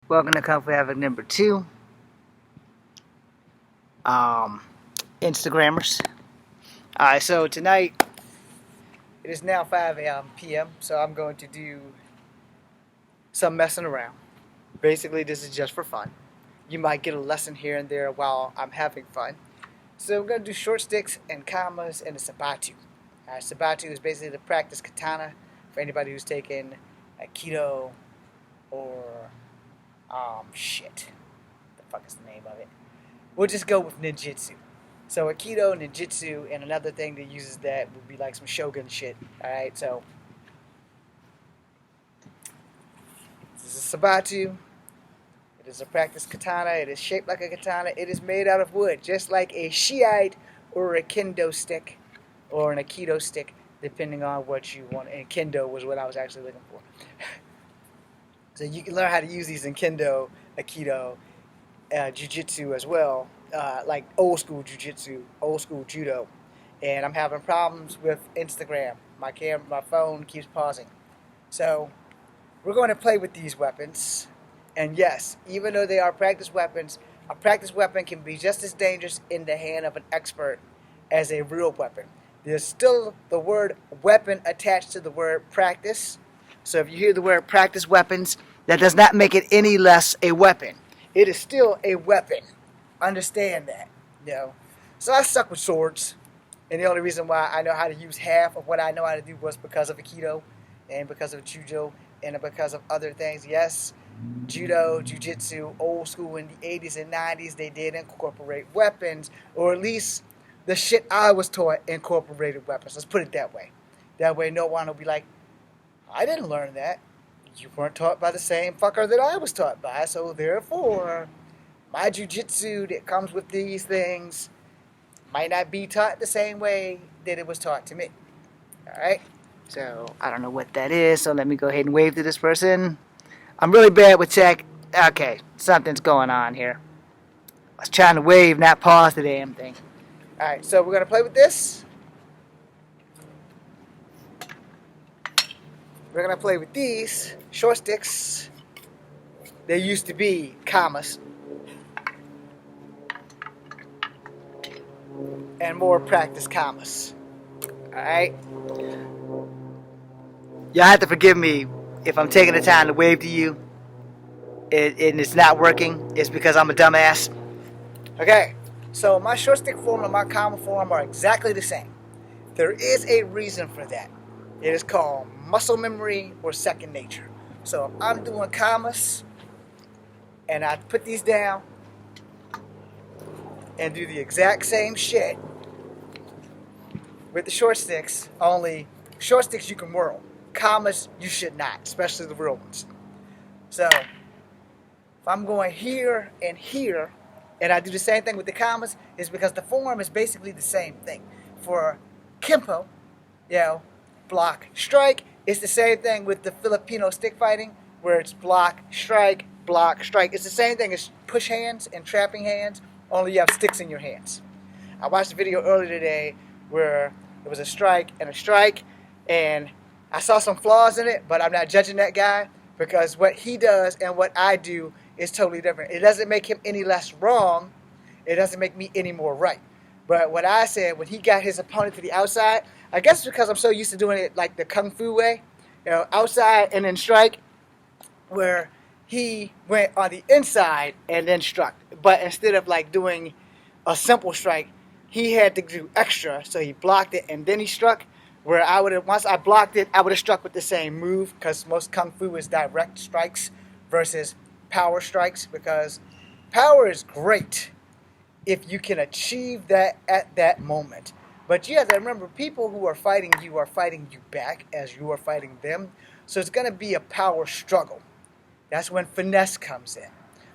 Welcome to Kung Fu Havoc number 2. Instagrammers. Alright, so tonight it is now 5 p.m. So I'm going to do some messing around. Basically, this is just for fun. You might get a lesson here and there while I'm having fun. So we're going to do short sticks and kamas and a sabatu. Sabatu is basically the practice katana for anybody who's taken Aikido or the fuck is the name of it? We'll just go with ninjutsu. So Aikido, ninjutsu, and another thing that uses that would be like some shogun shit. Alright, so this is a sabatu. It is a practice katana. It is shaped like a katana. It is made out of wood, just like a shiite or a kendo stick or an aikido stick, depending on what you want. And kendo was what I was actually looking for. So you can learn how to use these in kendo, aikido, jiu-jitsu as well, like old school jiu-jitsu, old school judo. And I'm having problems with Instagram. My phone keeps pausing. So we're going to play with these weapons. And yes, even though they are practice weapons, a practice weapon can be just as dangerous in the hand of an expert as a real weapon. There's still the word weapon attached to the word practice. So if you hear the word practice weapons, that does not make it any less a weapon. It is still a weapon. Understand that, So I suck with swords, and the only reason why I know how to use half of what I know how to do was because of Aikido, and because of Judo, and because of other things. Yes, Judo, Jiu-Jitsu, old school in the 80s and 90s, they did incorporate weapons, or at least the shit I was taught incorporated weapons. Let's put it that way. That way no one will be like, I didn't learn that. You weren't taught by the same fucker that I was taught by, so therefore, my jiu-jitsu that comes with these things might not be taught the same way that it was taught to me. Alright? So, I don't know what that is, so let me go ahead and wave to this person. I'm really bad with tech. Okay, something's going on here. I was trying to wave, not pause the damn thing. Alright, so we're going to play with this. We're going to play with these short sticks. They used to be kamas. And more practice kamas. Alright? Y'all have to forgive me if I'm taking the time to wave to you and it's not working. It's because I'm a dumbass. Okay, so my short stick form and my kama form are exactly the same. There is a reason for that. It is called muscle memory or second nature. So if I'm doing kamas and I put these down and do the exact same shit with the short sticks, only short sticks you can whirl. Kamas you should not, especially the real ones. So if I'm going here and here, and I do the same thing with the kamas, is because the form is basically the same thing. For Kempo, block, strike, it's the same thing with the Filipino stick fighting, where it's block, strike, block, strike. It's the same thing as push hands and trapping hands, only you have sticks in your hands. I watched a video earlier today where there was a strike, and I saw some flaws in it, but I'm not judging that guy because what he does and what I do is totally different. It doesn't make him any less wrong. It doesn't make me any more right. But what I said, when he got his opponent to the outside, I guess because I'm so used to doing it like the Kung Fu way, outside and then strike, where he went on the inside and then struck. But instead of like doing a simple strike, he had to do extra. So he blocked it and then he struck. Where I would have, once I blocked it, I would have struck with the same move because most Kung Fu is direct strikes versus power strikes, because power is great if you can achieve that at that moment. But you have to remember, people who are fighting you back as you are fighting them. So it's going to be a power struggle. That's when finesse comes in.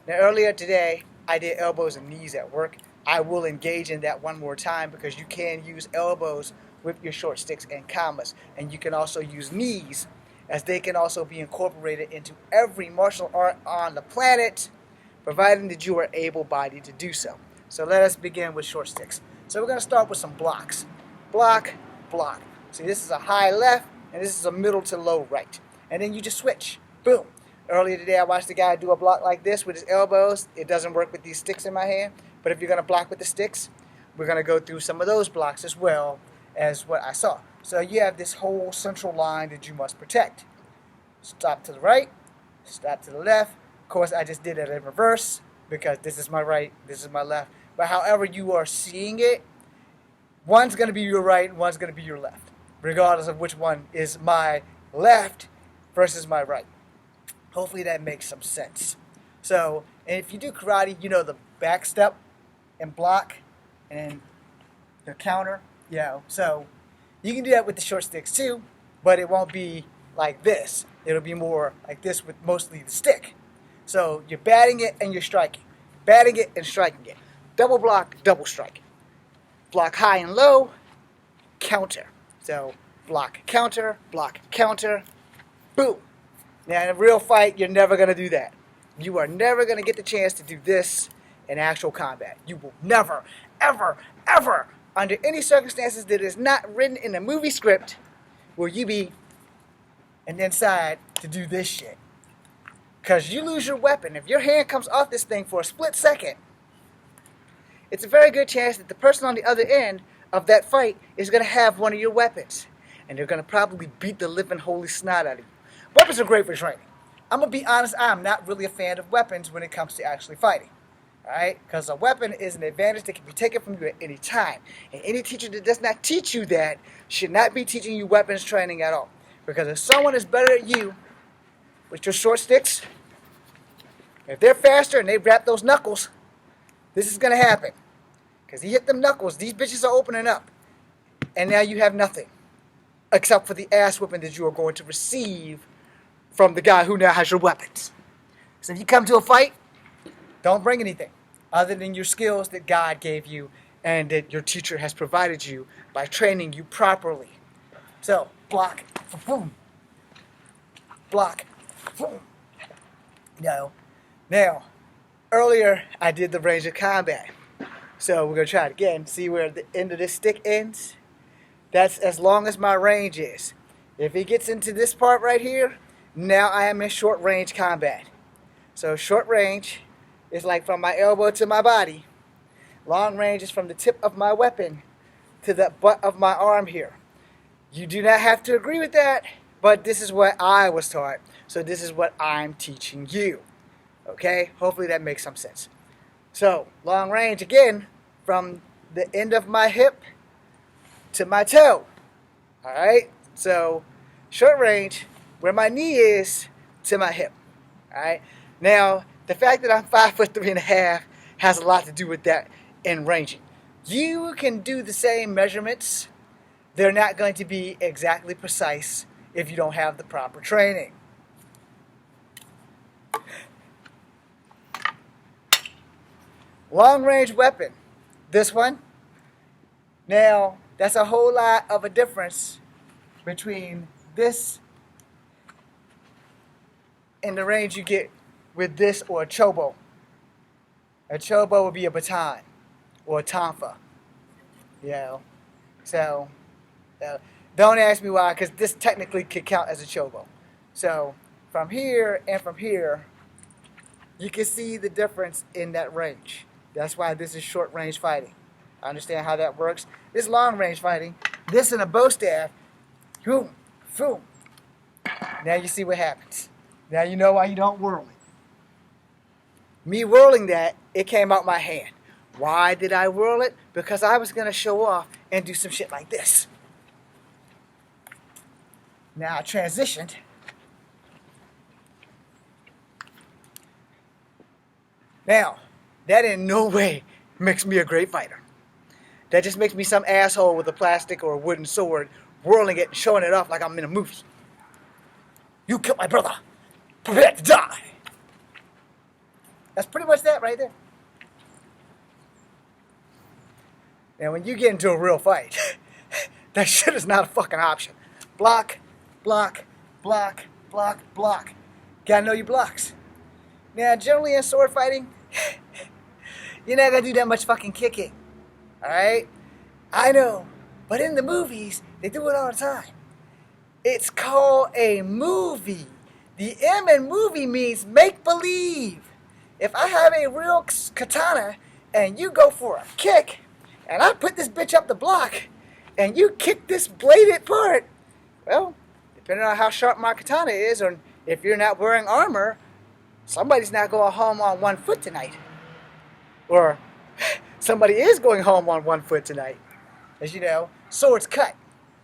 Now earlier today, I did elbows and knees at work. I will engage in that one more time because you can use elbows with your short sticks and kamas. And you can also use knees, as they can also be incorporated into every martial art on the planet, providing that you are able-bodied to do so. So let us begin with short sticks. So we're going to start with some blocks. Block, block. See, this is a high left, and this is a middle to low right. And then you just switch. Boom. Earlier today, I watched a guy do a block like this with his elbows. It doesn't work with these sticks in my hand. But if you're going to block with the sticks, we're going to go through some of those blocks as well as what I saw. So you have this whole central line that you must protect. Stop to the right, stop to the left. Of course, I just did it in reverse because this is my right, this is my left. But however you are seeing it, one's going to be your right and one's going to be your left, regardless of which one is my left versus my right. Hopefully that makes some sense. So, and if you do karate, you know the back step and block and the counter. So you can do that with the short sticks too, but it won't be like this. It'll be more like this with mostly the stick. So you're batting it and you're striking. Batting it and striking it. Double block, double strike. Block high and low, counter. So block, counter, boom. Now in a real fight, you're never going to do that. You are never going to get the chance to do this in actual combat. You will never, ever, ever, under any circumstances that is not written in a movie script, will you be and decide to do this shit. Because you lose your weapon. If your hand comes off this thing for a split second, it's a very good chance that the person on the other end of that fight is going to have one of your weapons. And they're going to probably beat the living holy snot out of you. Weapons are great for training. I'm going to be honest, I'm not really a fan of weapons when it comes to actually fighting. Alright? Because a weapon is an advantage that can be taken from you at any time. And any teacher that does not teach you that should not be teaching you weapons training at all. Because if someone is better at you with your short sticks, if they're faster and they wrap those knuckles, this is going to happen. Because he hit them knuckles, these bitches are opening up. And now you have nothing. Except for the ass whipping that you are going to receive from the guy who now has your weapons. So if you come to a fight, don't bring anything other than your skills that God gave you and that your teacher has provided you by training you properly. So, block, boom. Block, boom. Now, earlier I did the range of combat. So we're going to try it again. See where the end of this stick ends? That's as long as my range is. If it gets into this part right here, now I am in short range combat. So short range is like from my elbow to my body. Long range is from the tip of my weapon to the butt of my arm here. You do not have to agree with that, but this is what I was taught. So this is what I'm teaching you. Okay? Hopefully that makes some sense. So, long range again, from the end of my hip to my toe. Alright? So, short range, where my knee is to my hip. Alright? Now, the fact that I'm 5'3.5" has a lot to do with that in ranging. You can do the same measurements. They're not going to be exactly precise if you don't have the proper training. Long range weapon. This one. Now, that's a whole lot of a difference between this and the range you get with this or a chobo. A chobo would be a baton or a tonfa. So, don't ask me why, because this technically could count as a chobo. So, from here and from here, you can see the difference in that range. That's why this is short range fighting. I understand how that works. This long range fighting, this in a bow staff, boom, boom. Now you see what happens. Now you know why you don't whirl it. Me whirling that, it came out my hand. Why did I whirl it? Because I was going to show off and do some shit like this. Now I transitioned. Now, that in no way makes me a great fighter. That just makes me some asshole with a plastic or a wooden sword, whirling it and showing it off like I'm in a movie. You killed my brother. Prepare to die. That's pretty much that right there. Now, when you get into a real fight, that shit is not a fucking option. Block, block, block, block, block. Gotta know your blocks. Now, generally in sword fighting, you're not gonna do that much fucking kicking. Alright? I know. But in the movies, they do it all the time. It's called a movie. The M in movie means make believe. If I have a real katana and you go for a kick, and I put this bitch up the block, and you kick this bladed part, well, depending on how sharp my katana is, or if you're not wearing armor, somebody's not going home on 1 foot tonight. Or somebody is going home on 1 foot tonight. As you know, swords cut.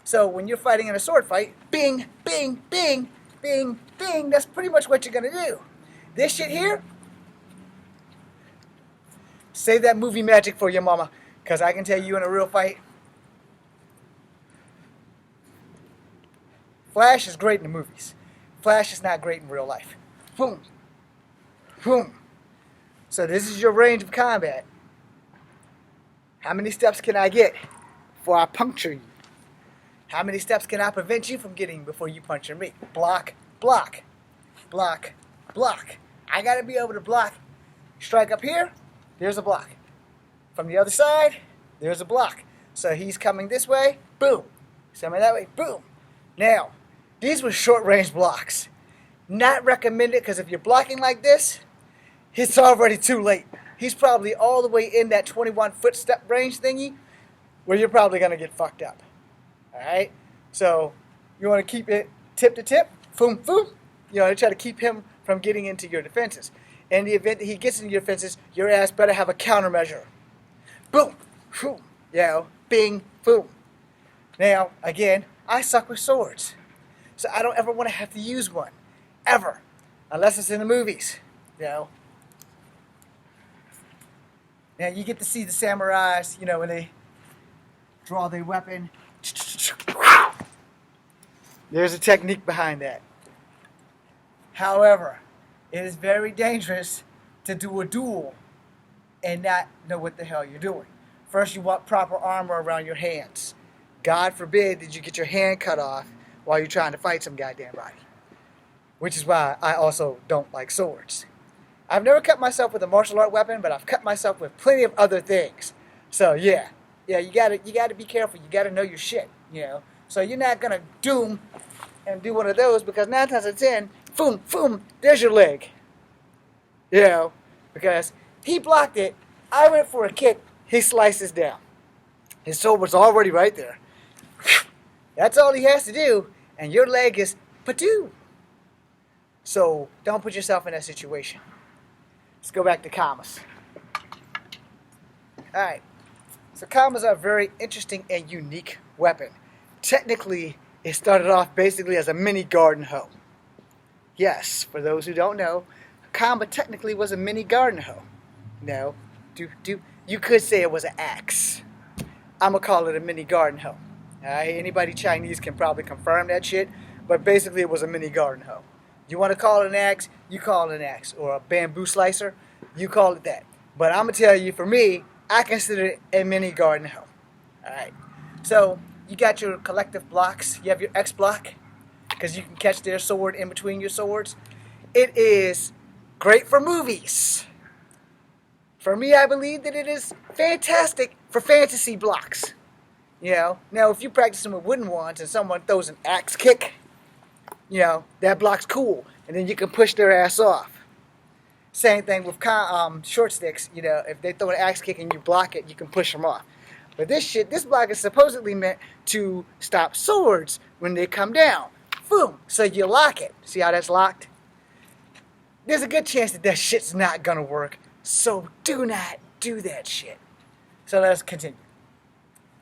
So when you're fighting in a sword fight, bing, bing, bing, bing, bing, that's pretty much what you're going to do. This shit here, save that movie magic for your mama, because I can tell you in a real fight, Flash is great in the movies. Flash is not great in real life. Boom. Boom. So this is your range of combat. How many steps can I get before I puncture you? How many steps can I prevent you from getting before you puncture me? Block, block, block, block. I got to be able to block. Strike up here, there's a block. From the other side, there's a block. So he's coming this way, boom. He's coming that way, boom. Now, these were short-range blocks. Not recommended, because if you're blocking like this, it's already too late. He's probably all the way in that 21-foot step range thingy, where you're probably going to get fucked up. Alright? So, you want to keep it tip to tip, boom, boom. You know, try to keep him from getting into your defenses. In the event that he gets into your defenses, your ass better have a countermeasure. Boom, boom, you know, bing, boom. Now, again, I suck with swords. So I don't ever want to have to use one. Ever. Unless it's in the movies. You know. Now you get to see the samurais, you know, when they draw their weapon. There's a technique behind that. However, it is very dangerous to do a duel and not know what the hell you're doing. First, you want proper armor around your hands. God forbid that you get your hand cut off while you're trying to fight some goddamn body. Which is why I also don't like swords. I've never cut myself with a martial art weapon, but I've cut myself with plenty of other things. So yeah, you gotta be careful. You gotta know your shit, you know. So you're not gonna doom and do one of those, because 9 times out of 10, boom, boom, there's your leg. You know, because he blocked it. I went for a kick. He slices down. His sword was already right there. That's all he has to do, and your leg is patoo. So don't put yourself in that situation. Let's go back to kamas. Alright, so kamas are a very interesting and unique weapon. Technically, it started off basically as a mini garden hoe. Yes, for those who don't know, a kama technically was a mini garden hoe. No, you could say it was an axe. I'm going to call it a mini garden hoe. Anybody Chinese can probably confirm that shit, but basically it was a mini garden hoe. You want to call it an axe, you call it an axe. Or a bamboo slicer, you call it that. But I'm going to tell you, for me, I consider it a mini garden hoe. Alright, so you got your collective blocks. You have your X block, because you can catch their sword in between your swords. It is great for movies. For me, I believe that it is fantastic for fantasy blocks. You know, now if you practice them with wooden ones and someone throws an axe kick, you know, that block's cool, and then you can push their ass off. Same thing with short sticks. You know, if they throw an axe kick and you block it, you can push them off. But this block is supposedly meant to stop swords when they come down. Boom! So you lock it. See how that's locked? There's a good chance that that shit's not gonna work. So do not do that shit. So let's continue.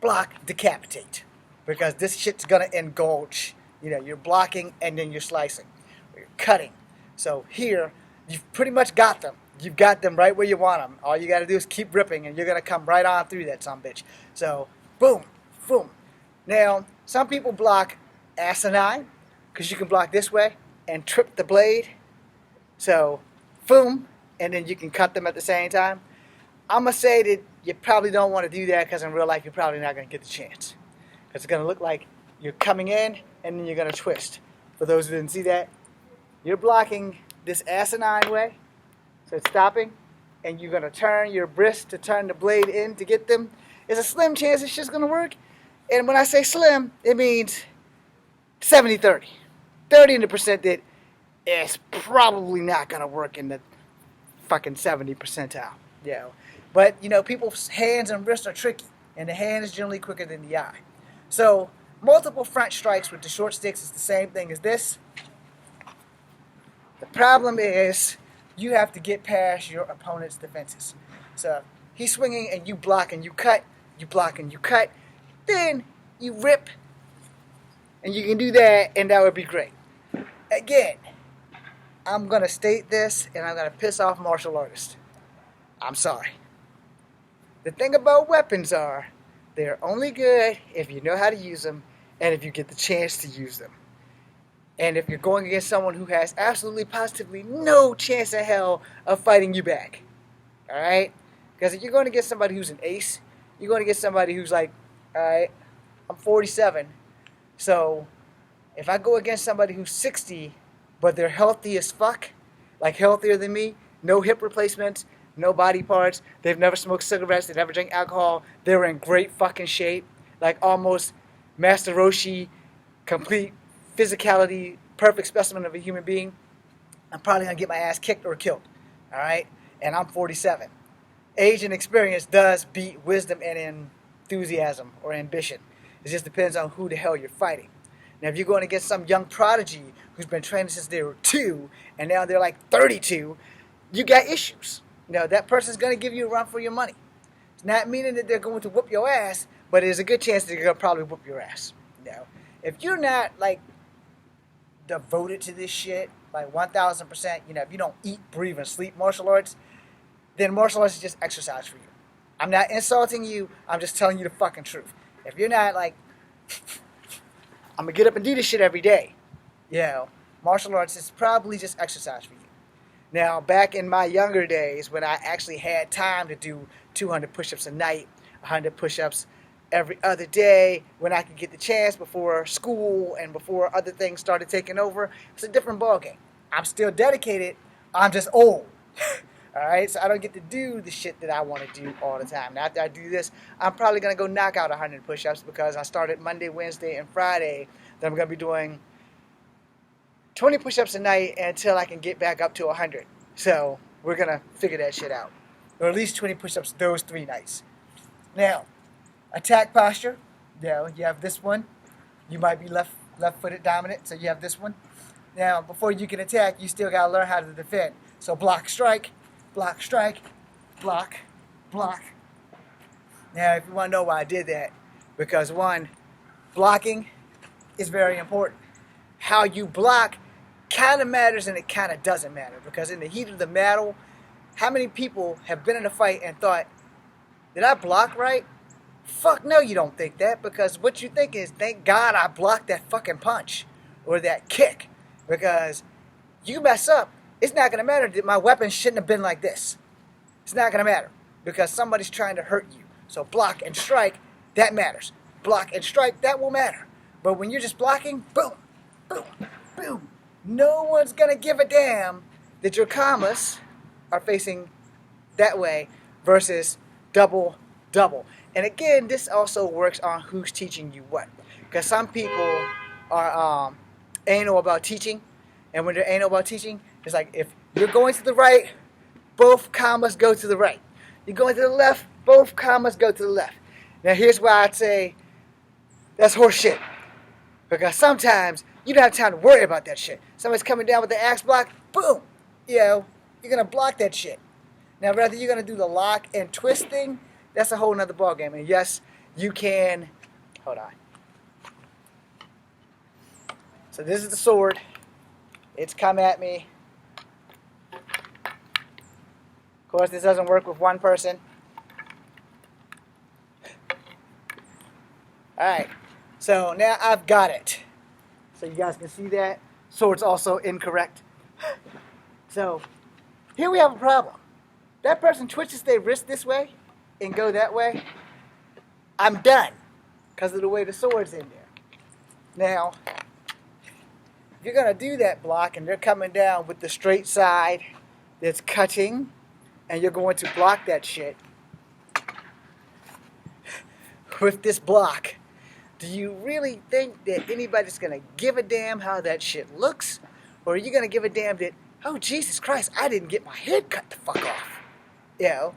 Block, decapitate. Because this shit's gonna engulge. You know, you're blocking and then you're slicing. Or you're cutting. So here, you've pretty much got them. You've got them right where you want them. All you gotta do is keep ripping and you're gonna come right on through that sumbitch. So, boom, boom. Now, some people block asinine, because you can block this way and trip the blade. So, boom, and then you can cut them at the same time. I'm gonna say that you probably don't want to do that, because in real life you're probably not gonna get the chance. Because it's gonna look like you're coming in and then you're gonna twist. For those who didn't see that, you're blocking this asinine way, so it's stopping, and you're gonna turn your wrist to turn the blade in to get them. There's a slim chance this shit's gonna work, and when I say slim, it means 70-30. 30% that it's probably not gonna work in the fucking 70 percentile. But people's hands and wrists are tricky, and the hand is generally quicker than the eye. So multiple front strikes with the short sticks is the same thing as this. The problem is you have to get past your opponent's defenses. So he's swinging and you block and you cut, you block and you cut, then you rip, and you can do that, and that would be great. Again, I'm going to state this, and I'm going to piss off martial artists. I'm sorry. The thing about weapons are, they're only good if you know how to use them, and if you get the chance to use them. And if you're going against someone who has absolutely positively no chance in hell of fighting you back. Alright? Because if you're going to get somebody who's an ace, you're going to get somebody who's like, alright, I'm 47, so if I go against somebody who's 60, but they're healthy as fuck, like healthier than me, no hip replacements, no body parts, they've never smoked cigarettes, they never drink alcohol, they're in great fucking shape, like almost Master Roshi, complete physicality, perfect specimen of a human being, I'm probably going to get my ass kicked or killed. Alright? And I'm 47. Age and experience does beat wisdom and enthusiasm or ambition. It just depends on who the hell you're fighting. Now, if you're going against some young prodigy who's been training since they were 2, and now they're like 32, you got issues. That person's going to give you a run for your money. It's not meaning that they're going to whoop your ass, but there's a good chance that they're going to probably whoop your ass. If you're not, like, devoted to this shit, like 1,000%, if you don't eat, breathe, and sleep martial arts, then martial arts is just exercise for you. I'm not insulting you, I'm just telling you the fucking truth. If you're not like, I'm going to get up and do this shit every day, martial arts is probably just exercise for you. Now, back in my younger days, when I actually had time to do 200 push-ups a night, 100 push-ups every other day, when I could get the chance before school and before other things started taking over, it's a different ballgame. I'm still dedicated, I'm just old. Alright, so I don't get to do the shit that I want to do all the time. Now, after I do this, I'm probably going to go knock out 100 push-ups because I started Monday, Wednesday, and Friday. Then I'm going to be doing 20 push-ups a night until I can get back up to 100. So, we're going to figure that shit out. Or at least 20 push-ups those 3 nights. Now, attack posture. You have this one. You might be left-footed dominant, so you have this one. Now, before you can attack, you still got to learn how to defend. So, block, strike. Block, strike, block, block. Now, if you want to know why I did that, because one, blocking is very important. How you block kind of matters and it kind of doesn't matter. Because in the heat of the battle, how many people have been in a fight and thought, did I block right? Fuck no, you don't think that. Because what you think is, thank God I blocked that fucking punch or that kick. Because you mess up, it's not going to matter that my weapon shouldn't have been like this. It's not going to matter because somebody's trying to hurt you. So block and strike, that matters. Block and strike, that will matter. But when you're just blocking, boom, boom, boom. No one's going to give a damn that your commas are facing that way versus double, double. And again, this also works on who's teaching you what. Because some people are anal about teaching. And when they're anal about teaching, it's like if you're going to the right, both commas go to the right. You're going to the left, both commas go to the left. Now here's why I'd say that's horse shit. Because sometimes you don't have time to worry about that shit. Somebody's coming down with the axe block, boom. You're going to block that shit. Now whether you're going to do the lock and twist thing, that's a whole nother ballgame. And yes, you can, hold on. So this is the sword. It's come at me. Of course, this doesn't work with one person. Alright, so now I've got it. So you guys can see that. Sword's also incorrect. So, here we have a problem. That person twitches their wrist this way and go that way. I'm done because of the way the sword's in there. Now, if you're going to do that block and they're coming down with the straight side that's cutting, and you're going to block that shit with this block, do you really think that anybody's going to give a damn how that shit looks? Or are you going to give a damn that, oh, Jesus Christ, I didn't get my head cut the fuck off? You know?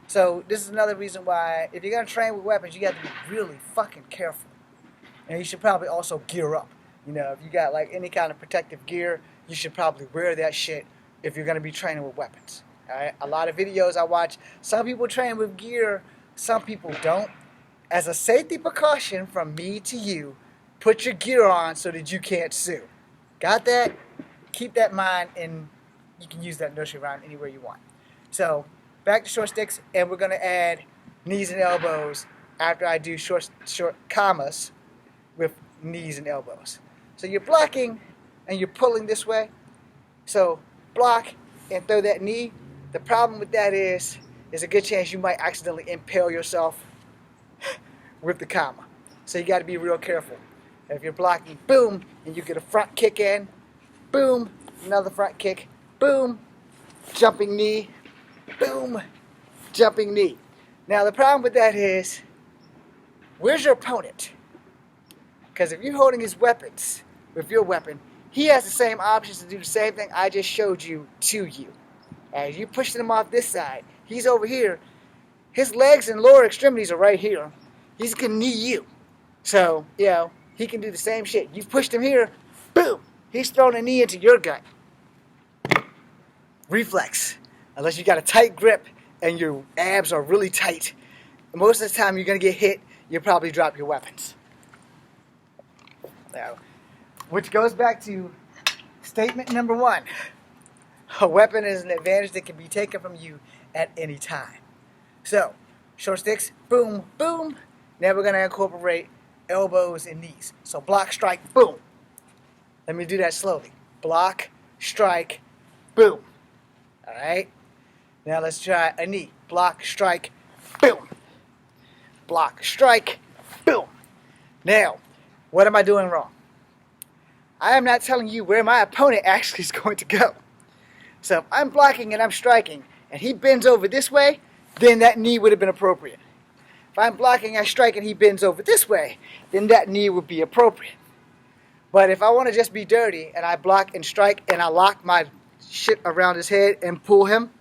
So this is another reason why if you're going to train with weapons, you got to be really fucking careful. And you should probably also gear up. You know, if you got like any kind of protective gear, you should probably wear that shit if you're going to be training with weapons. All right? A lot of videos I watch, some people train with gear, some people don't. As a safety precaution from me to you, put your gear on so that you can't sue. Got that? Keep that in mind, and you can use that nursery rhyme anywhere you want. So, back to short sticks, and we're going to add knees and elbows after I do short commas with knees and elbows. So you're blocking, and you're pulling this way. So, block and throw that knee. The problem with that is, there's a good chance you might accidentally impale yourself with the comma. So you got to be real careful. If you're blocking, boom, and you get a front kick in, boom, another front kick, boom, jumping knee, boom, jumping knee. Now the problem with that is, where's your opponent? Because if you're holding his weapons with your weapon, he has the same options to do the same thing I just showed you to you. As you pushing him off this side, he's over here. His legs and lower extremities are right here. He's going to knee you. So, you know, he can do the same shit. You've pushed him here, boom, he's thrown a knee into your gut. Reflex. Unless you got a tight grip and your abs are really tight, most of the time you're going to get hit, you'll probably drop your weapons. Now, which goes back to statement number 1. A weapon is an advantage that can be taken from you at any time. So, short sticks, boom, boom. Now we're going to incorporate elbows and knees. So block, strike, boom. Let me do that slowly. Block, strike, boom. All right? Now let's try a knee. Block, strike, boom. Block, strike, boom. Now, what am I doing wrong? I am not telling you where my opponent actually is going to go. So if I'm blocking and I'm striking, and he bends over this way, then that knee would have been appropriate. If I'm blocking, I strike, and he bends over this way, then that knee would be appropriate. But if I want to just be dirty, and I block and strike, and I lock my shit around his head and pull him,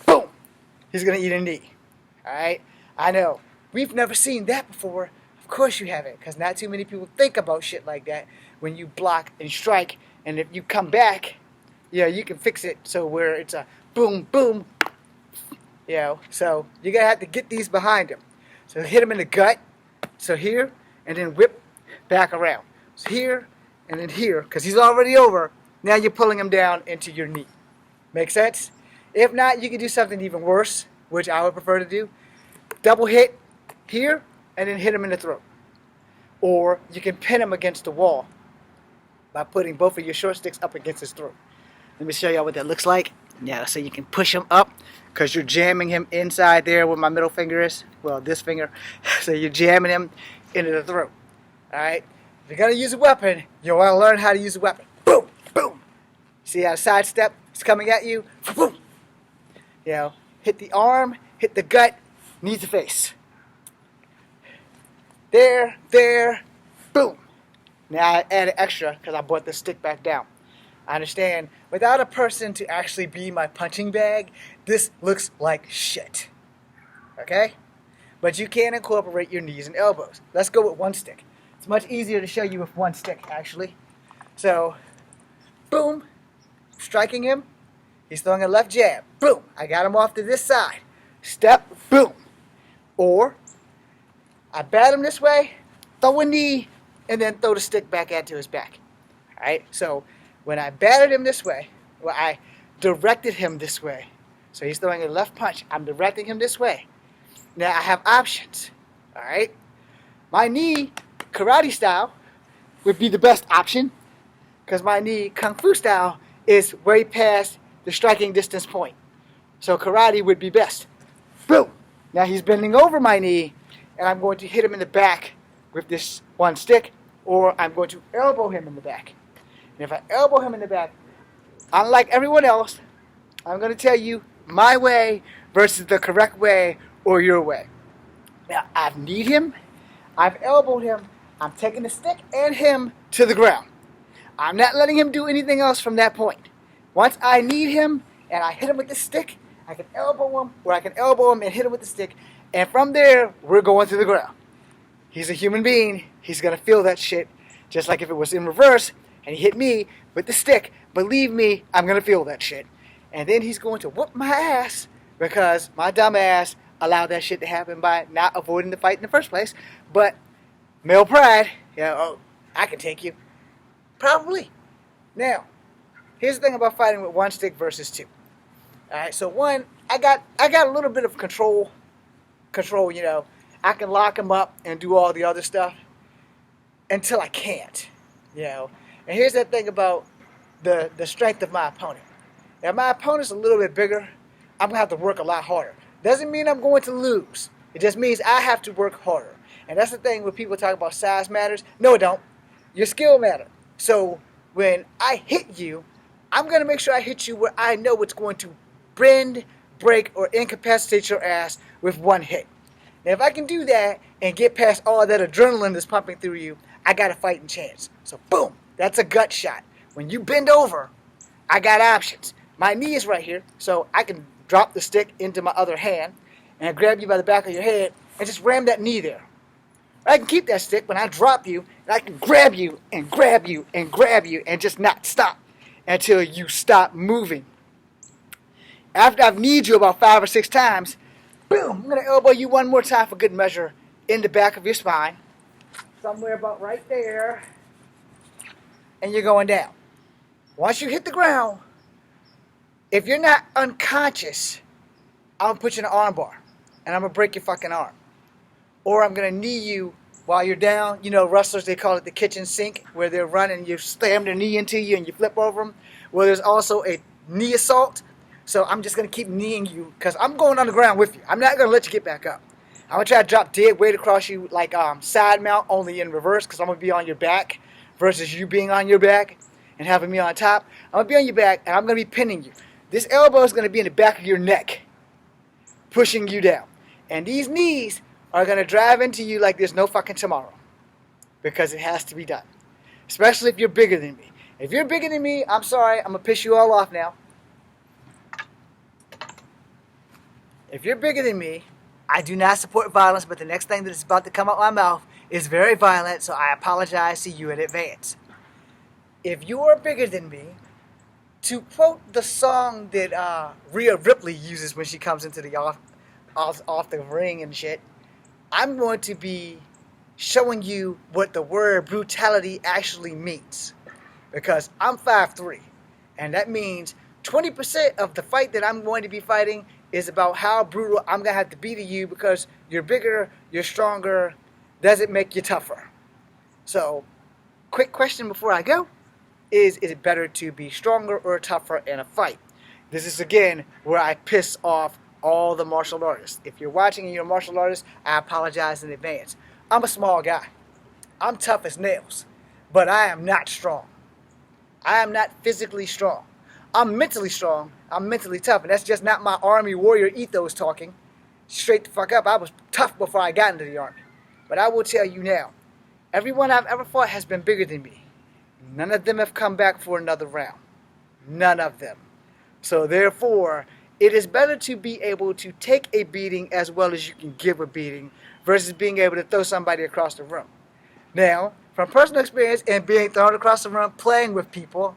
boom, he's going to eat a knee. Alright? I know. We've never seen that before. Of course you haven't, because not too many people think about shit like that when you block and strike, and if you come back, yeah, you can fix it so where it's a boom, boom. You know, so you're going to have to get these behind him. So hit him in the gut, so here, and then whip back around. So here, and then here, because he's already over. Now you're pulling him down into your knee. Make sense? If not, you can do something even worse, which I would prefer to do. Double hit here, and then hit him in the throat. Or you can pin him against the wall by putting both of your short sticks up against his throat. Let me show y'all what that looks like. Yeah, so you can push him up because you're jamming him inside there where my middle finger is. Well, this finger. So you're jamming him into the throat. Alright? If you're going to use a weapon, you want to learn how to use a weapon. Boom! Boom! See how sidestep is coming at you? Boom! You know, hit the arm, hit the gut, knee to face. There, boom! Now I added extra because I brought the stick back down. I understand, without a person to actually be my punching bag, this looks like shit. Okay? But you can incorporate your knees and elbows. Let's go with one stick. It's much easier to show you with one stick, actually. So, boom, striking him. He's throwing a left jab. Boom, I got him off to this side. Step, boom. Or, I bat him this way, throw a knee, and then throw the stick back into his back. Alright, so when I batted him this way, well, I directed him this way. So he's throwing a left punch. I'm directing him this way. Now I have options. Alright? My knee, karate style, would be the best option. Because my knee, kung fu style, is way past the striking distance point. So karate would be best. Boom! Now he's bending over my knee, and I'm going to hit him in the back with this one stick, or I'm going to elbow him in the back. And if I elbow him in the back, unlike everyone else, I'm going to tell you my way versus the correct way or your way. Now, I've kneed him, I've elbowed him, I'm taking the stick and him to the ground. I'm not letting him do anything else from that point. Once I need him and I hit him with the stick, I can elbow him, or I can elbow him and hit him with the stick, and from there, we're going to the ground. He's a human being. He's going to feel that shit, just like if it was in reverse and he hit me with the stick. Believe me, I'm going to feel that shit. And then he's going to whoop my ass because my dumb ass allowed that shit to happen by not avoiding the fight in the first place. But male pride, oh, I can take you. Probably. Now, here's the thing about fighting with one stick versus two. Alright, so one, I got a little bit of control, I can lock him up and do all the other stuff until I can't, And here's that thing about the strength of my opponent. If my opponent's a little bit bigger, I'm going to have to work a lot harder. Doesn't mean I'm going to lose. It just means I have to work harder. And that's the thing when people talk about size matters. No, it don't. Your skill matters. So when I hit you, I'm going to make sure I hit you where I know it's going to bend, break, or incapacitate your ass with one hit. Now, if I can do that and get past all that adrenaline that's pumping through you, I got a fighting chance. So, boom, that's a gut shot. When you bend over, I got options. My knee is right here, so I can drop the stick into my other hand and I grab you by the back of your head and just ram that knee there. I can keep that stick when I drop you, and I can grab you and grab you and grab you and just not stop until you stop moving. After I've kneed you about 5 or 6 times, boom, I'm going to elbow you one more time for good measure in the back of your spine. Somewhere about right there. And you're going down. Once you hit the ground, if you're not unconscious, I'm going to put you in an arm bar. And I'm going to break your fucking arm. Or I'm going to knee you while you're down. Wrestlers, they call it the kitchen sink, where they're running, you slam their knee into you and you flip over them. Well, there's also a knee assault. So I'm just going to keep kneeing you because I'm going on the ground with you. I'm not going to let you get back up. I'm going to try to drop dead weight across you like side mount, only in reverse, because I'm going to be on your back versus you being on your back and having me on top. I'm going to be on your back and I'm going to be pinning you. This elbow is going to be in the back of your neck, pushing you down. And these knees are going to drive into you like there's no fucking tomorrow because it has to be done, especially if you're bigger than me. If you're bigger than me, I'm sorry, I'm going to piss you all off now. If you're bigger than me, I do not support violence, but the next thing that is about to come out my mouth is very violent, so I apologize to you in advance. If you are bigger than me, to quote the song that Rhea Ripley uses when she comes into the off the ring and shit, I'm going to be showing you what the word brutality actually means. Because I'm 5'3", and that means 20% of the fight that I'm going to be fighting is about how brutal I'm going to have to be to you because you're bigger, you're stronger, does it make you tougher? So, quick question before I go, is it better to be stronger or tougher in a fight? This is, again, where I piss off all the martial artists. If you're watching and you're a martial artist, I apologize in advance. I'm a small guy. I'm tough as nails, but I am not strong. I am not physically strong. I'm mentally strong. I'm mentally tough. And that's just not my Army warrior ethos talking. Straight the fuck up. I was tough before I got into the Army. But I will tell you now, everyone I've ever fought has been bigger than me. None of them have come back for another round. None of them. So therefore, it is better to be able to take a beating as well as you can give a beating versus being able to throw somebody across the room. Now, from personal experience and being thrown across the room, playing with people,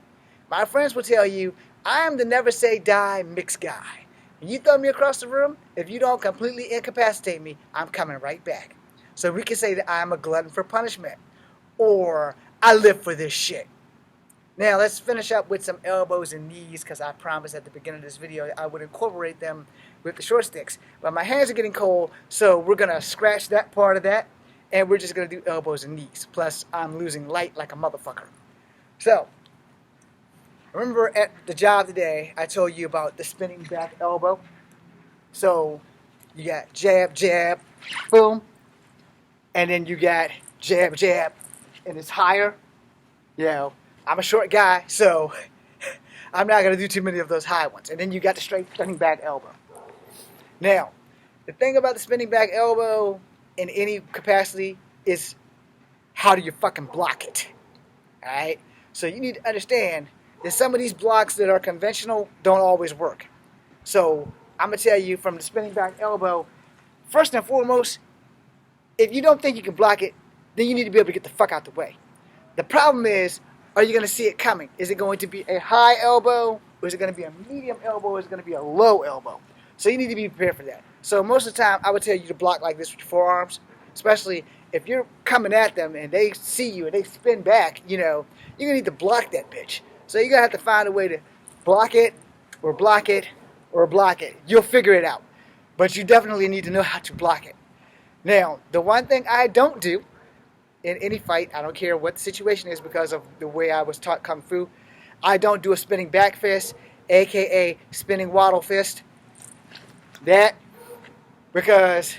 my friends will tell you, I am the never say die mixed guy. When you throw me across the room, if you don't completely incapacitate me, I'm coming right back. So we can say that I'm a glutton for punishment. Or I live for this shit. Now let's finish up with some elbows and knees because I promised at the beginning of this video I would incorporate them with the short sticks. But my hands are getting cold, so we're going to scratch that part of that. And we're just going to do elbows and knees. Plus, I'm losing light like a motherfucker. So, remember at the job today, I told you about the spinning back elbow. So, you got jab, jab, boom. And then you got jab, jab, and it's higher. I'm a short guy, so I'm not going to do too many of those high ones. And then you got the straight spinning back elbow. Now, the thing about the spinning back elbow in any capacity is how do you fucking block it? Alright? So you need to understand that some of these blocks that are conventional don't always work. So I'm going to tell you from the spinning back elbow, first and foremost, if you don't think you can block it, then you need to be able to get the fuck out the way. The problem is, are you going to see it coming? Is it going to be a high elbow? Or is it going to be a medium elbow? Or is it going to be a low elbow? So you need to be prepared for that. So most of the time, I would tell you to block like this with your forearms, especially if you're coming at them and they see you and they spin back, you know, you're going to need to block that bitch. So you're going to have to find a way to block it or block it or block it. You'll figure it out. But you definitely need to know how to block it. Now, the one thing I don't do in any fight, I don't care what the situation is because of the way I was taught Kung Fu, I don't do a spinning back fist, aka spinning waddle fist. That, because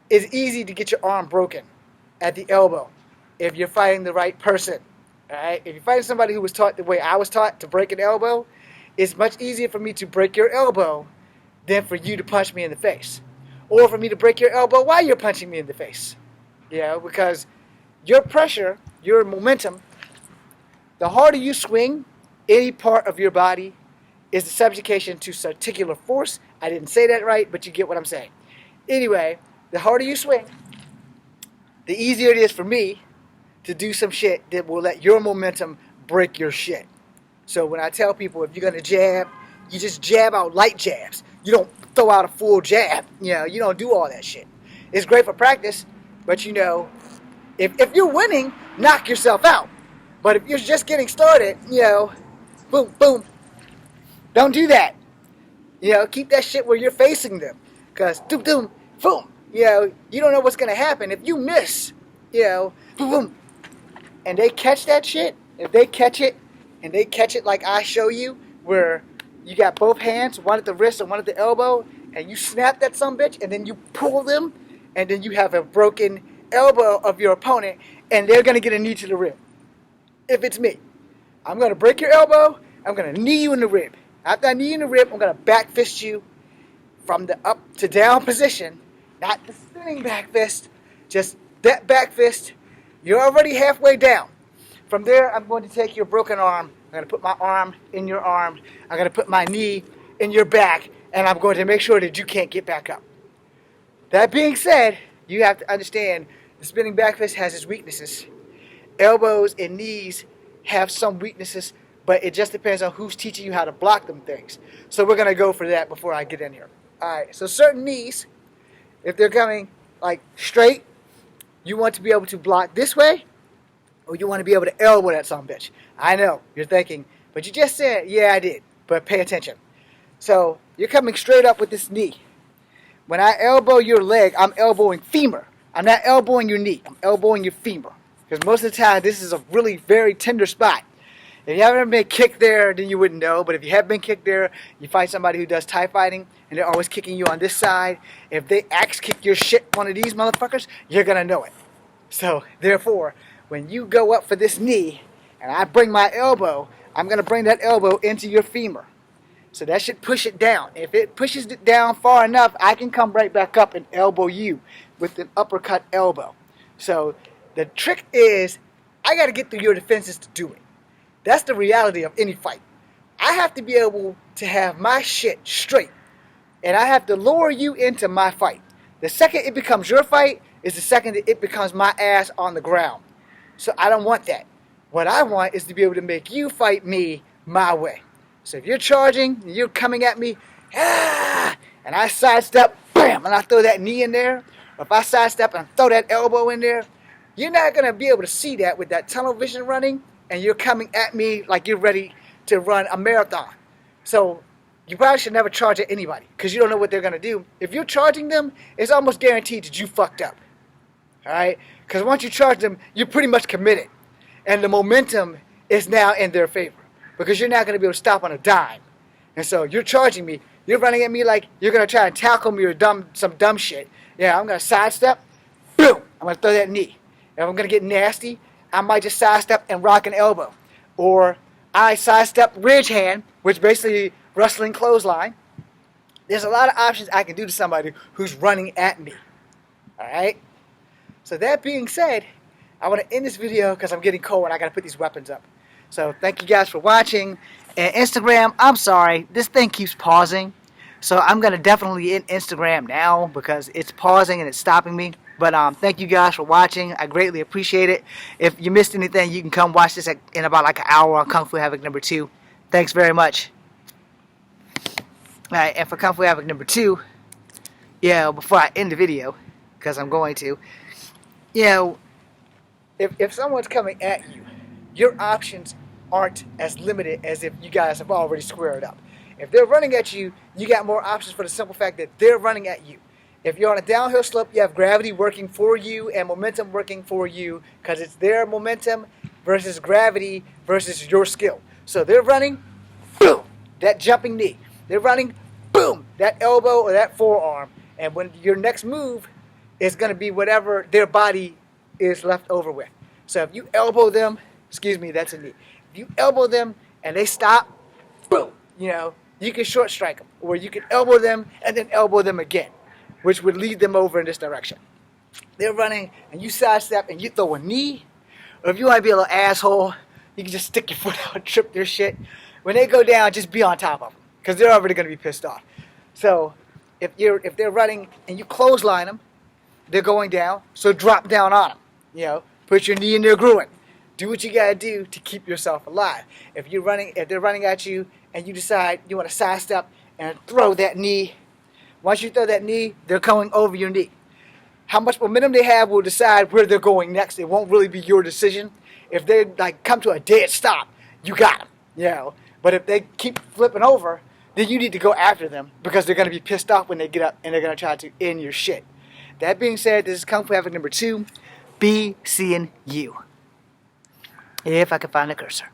it's easy to get your arm broken at the elbow if you're fighting the right person. Alright? If you're fighting somebody who was taught the way I was taught to break an elbow, it's much easier for me to break your elbow than for you to punch me in the face. Or for me to break your elbow while you're punching me in the face. You know, because your pressure, your momentum, the harder you swing any part of your body is the subjugation to articular force. I didn't say that right, but you get what I'm saying. Anyway, the harder you swing, the easier it is for me to do some shit that will let your momentum break your shit. So when I tell people if you're going to jab, you just jab out light jabs. You don't throw out a full jab. You know, you don't do all that shit. It's great for practice, but you know, if you're winning, knock yourself out. But if you're just getting started, you know, boom, boom, don't do that. You know, keep that shit where you're facing them. Because, doom, doom, boom, you know, you don't know what's going to happen. If you miss, you know, boom, boom, and they catch that shit, if they catch it, and they catch it like I show you, where you got both hands, one at the wrist and one at the elbow, and you snap that sumbitch, and then you pull them, and then you have a broken elbow of your opponent, and they're going to get a knee to the rib. If it's me, I'm going to break your elbow, I'm going to knee you in the rib. After I knee you in the rib, I'm going to back fist you from the up to down position, not the spinning back fist, just that back fist. You're already halfway down. From there, I'm going to take your broken arm, I'm going to put my arm in your arm, I'm going to put my knee in your back, and I'm going to make sure that you can't get back up. That being said, you have to understand the spinning back fist has its weaknesses. Elbows and knees have some weaknesses, but it just depends on who's teaching you how to block them things. So we're going to go for that before I get in here. Alright, so certain knees, if they're coming like straight, you want to be able to block this way, or you want to be able to elbow that sumbitch. I know, you're thinking, but you just said, yeah, I did, but pay attention. So you're coming straight up with this knee. When I elbow your leg, I'm elbowing femur. I'm not elbowing your knee, I'm elbowing your femur. Because most of the time, this is a really very tender spot. If you haven't been kicked there, then you wouldn't know. But if you have been kicked there, you find somebody who does Thai fighting, and they're always kicking you on this side. If they axe kick your shit, one of these motherfuckers, you're going to know it. So, therefore, when you go up for this knee, and I bring my elbow, I'm going to bring that elbow into your femur. So that should push it down. If it pushes it down far enough, I can come right back up and elbow you with an uppercut elbow. So the trick is, I got to get through your defenses to do it. That's the reality of any fight. I have to be able to have my shit straight. And I have to lure you into my fight. The second it becomes your fight is the second that it becomes my ass on the ground. So I don't want that. What I want is to be able to make you fight me my way. So if you're charging, and you're coming at me, and I sidestep, bam, and I throw that knee in there, or if I sidestep and I throw that elbow in there, you're not going to be able to see that with that tunnel vision running, and you're coming at me like you're ready to run a marathon. So you probably should never charge at anybody, because you don't know what they're going to do. If you're charging them, it's almost guaranteed that you fucked up. Alright? Because once you charge them, you're pretty much committed. And the momentum is now in their favor. Because you're not going to be able to stop on a dime. And so you're charging me. You're running at me like you're going to try and tackle me or some dumb shit. Yeah, I'm going to sidestep. Boom! I'm going to throw that knee. If I'm going to get nasty, I might just sidestep and rock an elbow. Or I sidestep ridge hand, which basically wrestling clothesline. There's a lot of options I can do to somebody who's running at me. Alright? So that being said, I want to end this video because I'm getting cold and I got to put these weapons up. So thank you guys for watching. And Instagram, I'm sorry, this thing keeps pausing. So I'm going to definitely end Instagram now because it's pausing and it's stopping me. But thank you guys for watching. I greatly appreciate it. If you missed anything, you can come watch this in about like an hour on Kung Fu Havoc number 2. Thanks very much. Alright, and for Kung Fu Havoc number 2, before I end the video, because I'm going to, if someone's coming at you, your options aren't as limited as if you guys have already squared up. If they're running at you, you got more options for the simple fact that they're running at you. If you're on a downhill slope, you have gravity working for you and momentum working for you because it's their momentum versus gravity versus your skill. So they're running, boom, that jumping knee. They're running, boom, that elbow or that forearm. And when your next move is going to be whatever their body is left over with. So if you elbow them, that's a knee. If you elbow them and they stop, boom, you can short strike them. Or you can elbow them and then elbow them again, which would lead them over in this direction. They're running and you sidestep and you throw a knee. Or if you want to be a little asshole, you can just stick your foot out and trip their shit. When they go down, just be on top of them because they're already going to be pissed off. So if they're running and you clothesline them, they're going down. So drop down on them. Put your knee in their groin. Do what you gotta do to keep yourself alive. If they're running at you and you decide you want to sidestep and throw that knee, once you throw that knee, they're coming over your knee. How much momentum they have will decide where they're going next. It won't really be your decision. If they come to a dead stop, you got them. But if they keep flipping over, then you need to go after them because they're gonna be pissed off when they get up and they're gonna try to end your shit. That being said, this is Kung Fu Havoc number 2. Be seeing you. If I can find a cursor.